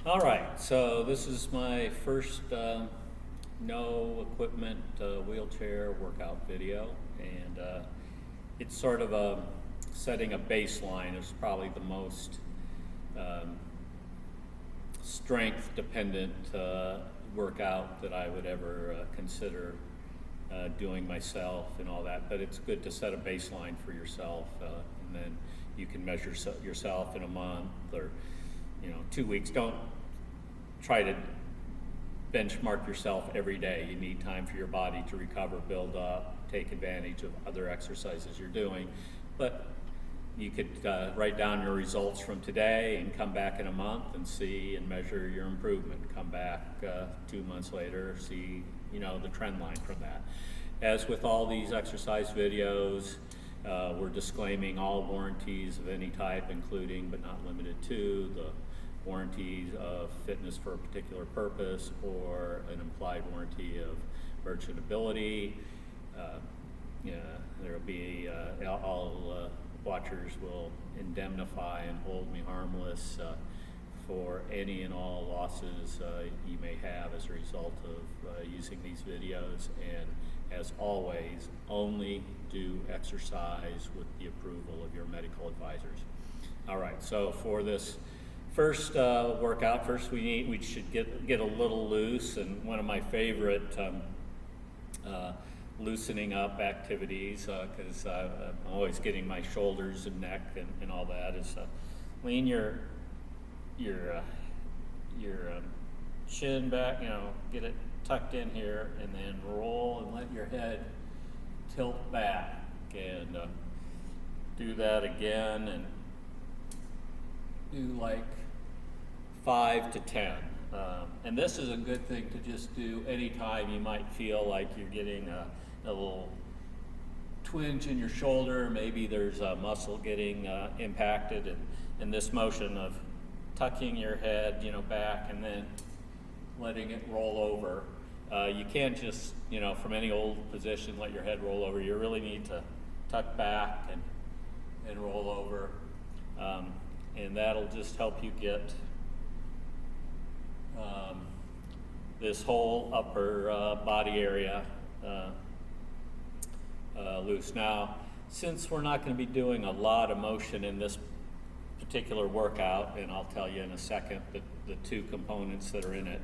All right, so this is my first no equipment wheelchair workout video, and it's sort of setting a baseline. It's probably the most strength dependent workout that I would ever consider doing myself and all that, but it's good to set a baseline for yourself, and then you can measure yourself in a month or 2 weeks. Don't try to benchmark yourself every day. You need time for your body to recover, build up, take advantage of other exercises you're doing. But you could write down your results from today and come back in a month and see and measure your improvement. Come back 2 months later, see the trend line from that. As with all these exercise videos, we're disclaiming all warranties of any type, including but not limited to the warranties of fitness for a particular purpose or an implied warranty of merchantability. There will be all watchers will indemnify and hold me harmless for any and all losses you may have as a result of using these videos. And as always, only do exercise with the approval of your medical advisors. All right, so for this first workout, we should get a little loose, and one of my favorite loosening up activities, because I'm always getting my shoulders and neck and all that, is lean your chin back, get it tucked in here, and then roll and let your head tilt back, and do that again, and do like 5 to 10. And this is a good thing to just do anytime you might feel like you're getting a little twinge in your shoulder. Maybe there's a muscle getting impacted, and this motion of tucking your head back and then letting it roll over. You can't just from any old position let your head roll over. You really need to tuck back and roll over, and that'll just help you get this whole upper body area loose. Now, since we're not going to be doing a lot of motion in this particular workout, and I'll tell you in a second the two components that are in it,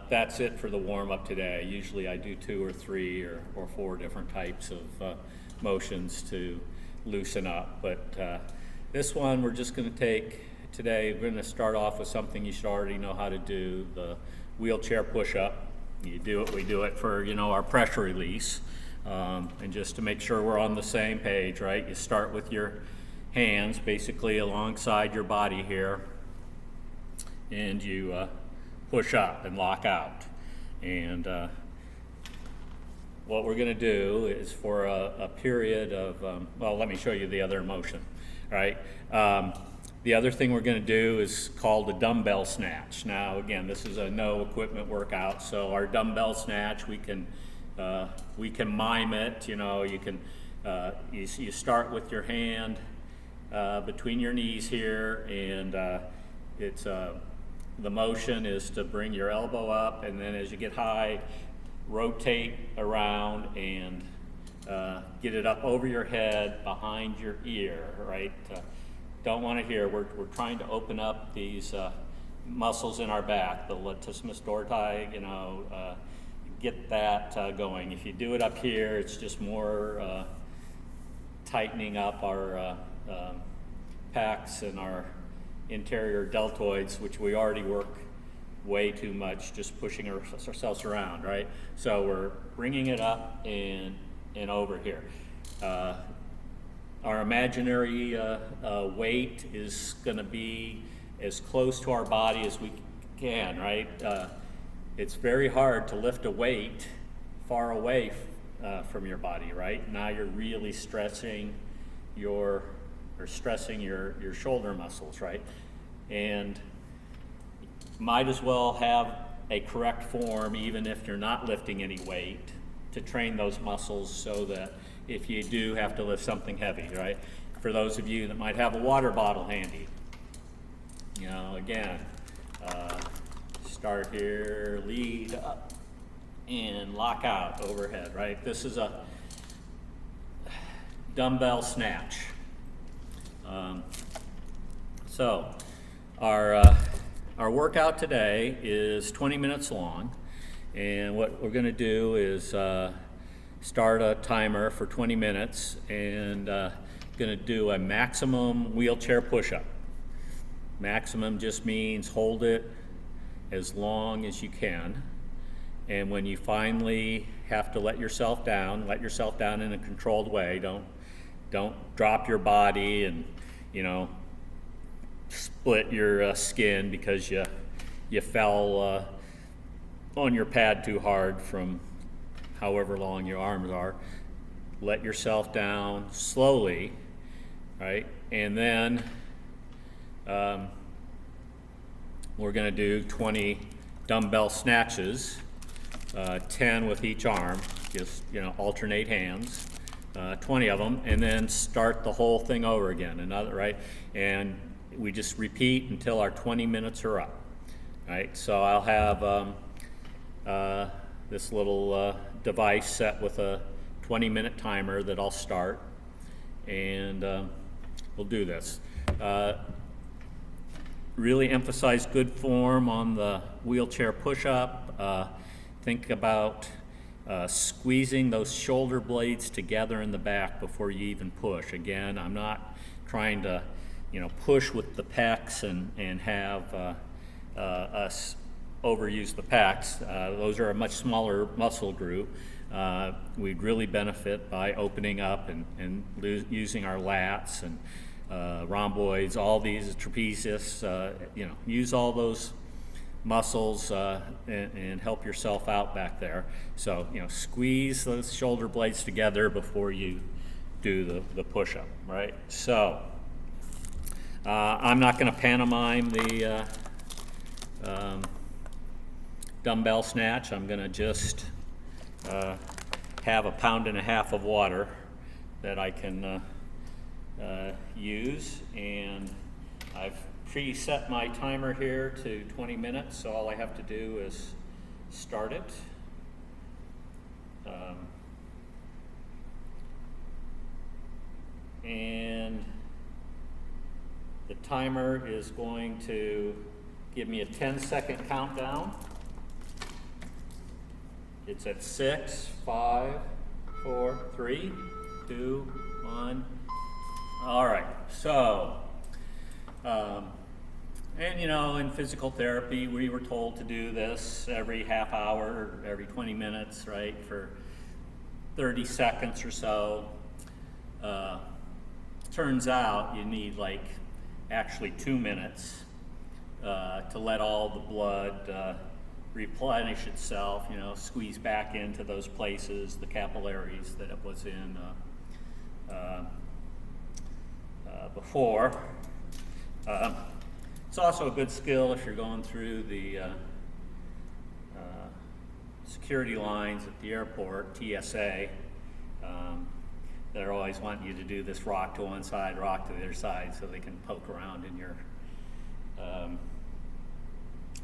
that's it for the warm-up today. Usually I do 2 or 3 or 4 different types of motions to loosen up, but this one we're just going to take today. We're going to start off with something you should already know how to do, the wheelchair push-up. We do it for our pressure release, and just to make sure we're on the same page, right? You start with your hands basically alongside your body here, and you push up and lock out. And what we're going to do is for a period of, let me show you the other motion, right? The other thing we're going to do is called a dumbbell snatch. Now, again, this is a no equipment workout, so our dumbbell snatch, we can mime it. You can you start with your hand between your knees here, and it's the motion is to bring your elbow up, and then as you get high, rotate around and get it up over your head, behind your ear, right? Don't want to hear. We're trying to open up these muscles in our back, the latissimus dorsi, get that going. If you do it up here, it's just more tightening up our pecs and our interior deltoids, which we already work way too much, just pushing ourselves around, right? So we're bringing it up and over here. Our imaginary weight is going to be as close to our body as we can, right? It's very hard to lift a weight far away from your body, right? Now you're really stressing your shoulder muscles, right? And might as well have a correct form, even if you're not lifting any weight, to train those muscles so that if you do have to lift something heavy, right? For those of you that might have a water bottle handy, Again, start here, lead up, and lock out overhead, right? This is a dumbbell snatch. So our workout today is 20 minutes long, and what we're going to do is start a timer for 20 minutes and going to do a maximum wheelchair push-up. Maximum just means hold it as long as you can, and when you finally have to let yourself down in a controlled way. Don't drop your body and split your skin because you fell on your pad too hard from however long your arms are. Let yourself down slowly, right? And then we're going to do 20 dumbbell snatches, 10 with each arm, just alternate hands, 20 of them, and then start the whole thing over again. Right? And we just repeat until our 20 minutes are up. Right? So I'll have this little device set with a 20-minute timer that I'll start, and we'll do this. Really emphasize good form on the wheelchair push-up. Think about squeezing those shoulder blades together in the back before you even push. Again, I'm not trying to push with the pecs and have us overuse the pecs. Those are a much smaller muscle group. We'd really benefit by opening up and using our lats and rhomboids, all these trapezius. Use all those muscles and help yourself out back there. So squeeze those shoulder blades together before you do the push-up, right? So I'm not going to pantomime the dumbbell snatch. I'm going to just have a pound and a half of water that I can use, and I've preset my timer here to 20 minutes, so all I have to do is start it. And the timer is going to give me a 10-second countdown. It's at 6, 5, 4, 3, 2, 1. All right, so, in physical therapy, we were told to do this every half hour, every 20 minutes, right, for 30 seconds or so. Turns out you need actually 2 minutes to let all the blood replenish itself, squeeze back into those places, the capillaries that it was in before. It's also a good skill if you're going through the security lines at the airport, TSA. They're always wanting you to do this rock to one side, rock to the other side, so they can poke around in your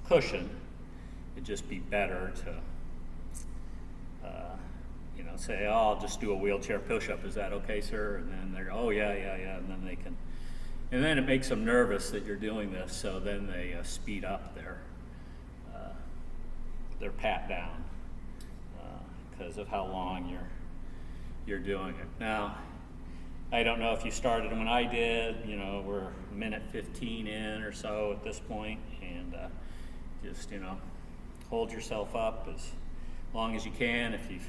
cushion. It'd just be better to say, I'll just do a wheelchair push-up. Is that okay, sir? And then they're, oh yeah, and then they can, and then it makes them nervous that you're doing this, so then they speed up their pat down because of how long you're doing it. Now, I don't know if you started when I did. We're a minute 15 in or so at this point, and just hold yourself up as long as you can. If you've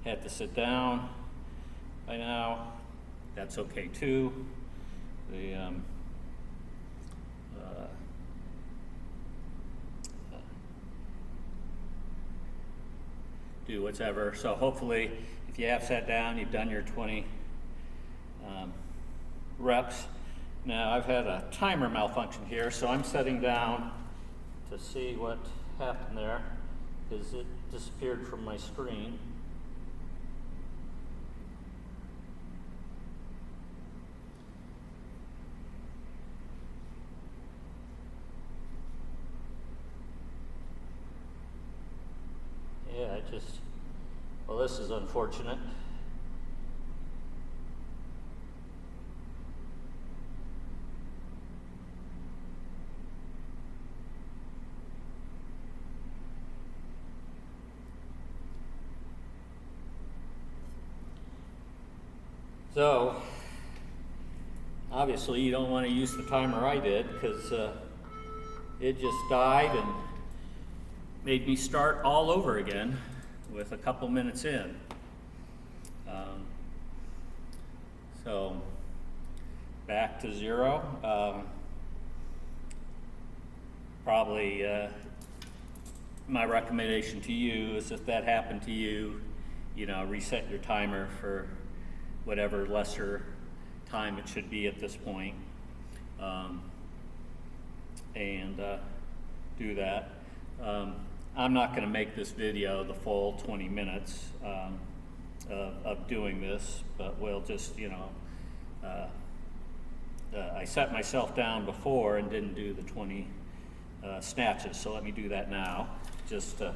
had to sit down by now, that's okay too. Do whatever. So hopefully, if you have sat down, you've done your 20 reps. Now I've had a timer malfunction here, so I'm setting down to see what happened there, because it disappeared from my screen. Well, this is unfortunate. So, obviously you don't want to use the timer I did, because it just died and made me start all over again with a couple minutes in. So, back to zero. Probably my recommendation to you is, if that happened to you, reset your timer for whatever lesser time it should be at this point, and do that. I'm not going to make this video the full 20 minutes of doing this, but we'll just, I set myself down before and didn't do the 20 snatches, so let me do that now, just to,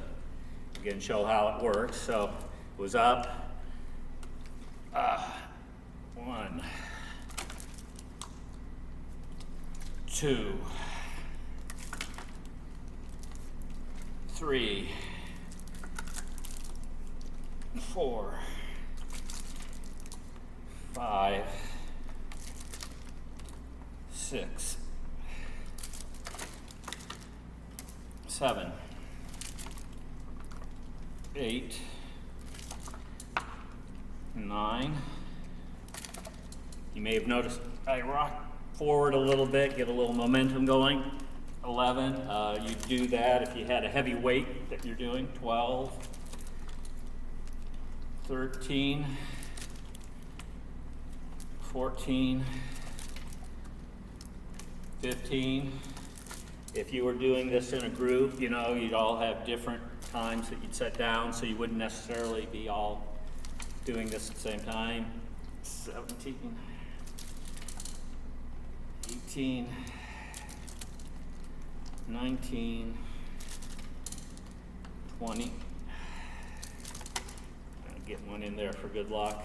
again, show how it works. So it was up, 1, 2, 3, 4, 5, 6, 7, 8, 9. You may have noticed I rock forward a little bit, get a little momentum going. 11, you do that if you had a heavy weight that you're doing. 12, 13, 14, 15. If you were doing this in a group, you'd all have different times that you'd set down, so you wouldn't necessarily be all doing this at the same time. 17, 18, 19, 20. Get one in there for good luck.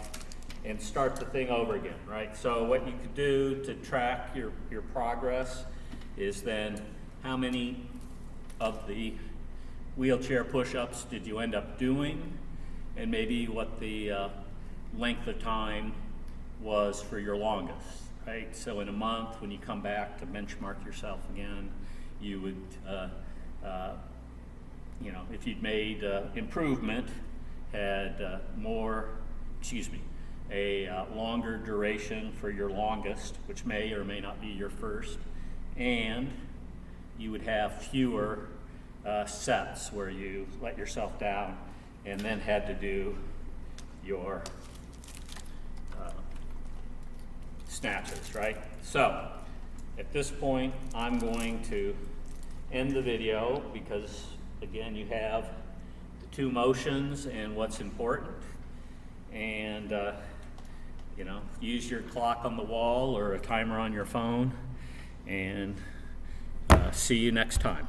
And start the thing over again, right? So what you could do to track your progress is then, how many of the wheelchair push-ups did you end up doing, and maybe what the length of time was for your longest, right? So in a month, when you come back to benchmark yourself again, you would, if you'd made improvement, had a longer duration for your longest, which may or may not be your first, and you would have fewer sets where you let yourself down and then had to do your snatches, right? So at this point, I'm going to end the video, because again, you have the 2 motions and what's important, and use your clock on the wall or a timer on your phone, and see you next time.